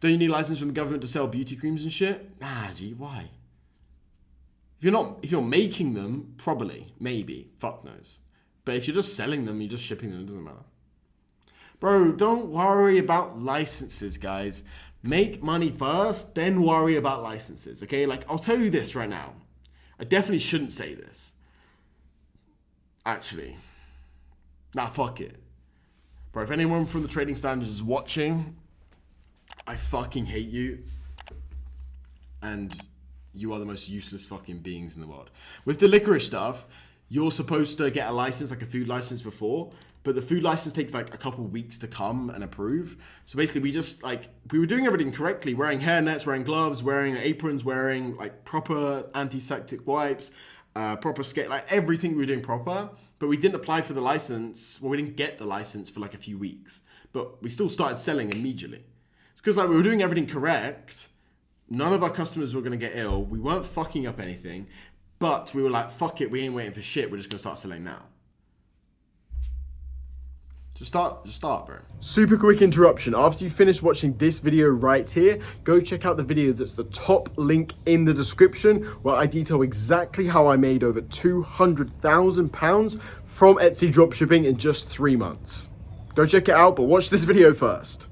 Don't you need a license from the government to sell beauty creams and shit? Nah, G, why? If you're making them, probably, maybe, fuck knows. But if you're just selling them, you're just shipping them, it doesn't matter. Bro, don't worry about licenses, guys. Make money first, then worry about licenses, okay? Like, I'll tell you this right now. I definitely shouldn't say this. Actually. Nah, fuck it. Bro, if anyone from the Trading Standards is watching, I fucking hate you. And you are the most useless fucking beings in the world. With the licorice stuff, you're supposed to get a license, like a food license before, but the food license takes like a couple weeks to come and approve. So basically we were doing everything correctly, wearing hairnets, wearing gloves, wearing aprons, wearing like proper antiseptic wipes, proper skate, like everything we were doing proper, but we didn't apply for the license. Well, we didn't get the license for like a few weeks, but we still started selling immediately. It's because like we were doing everything correct. None of our customers were going to get ill. We weren't fucking up anything, but we were like, fuck it, we ain't waiting for shit. We're just going to start selling now. Just start, bro. Super quick interruption. After you finish watching this video right here, go check out the video that's the top link in the description, where I detail exactly how I made over £200,000 from Etsy dropshipping in just 3 months. Go check it out, but watch this video first.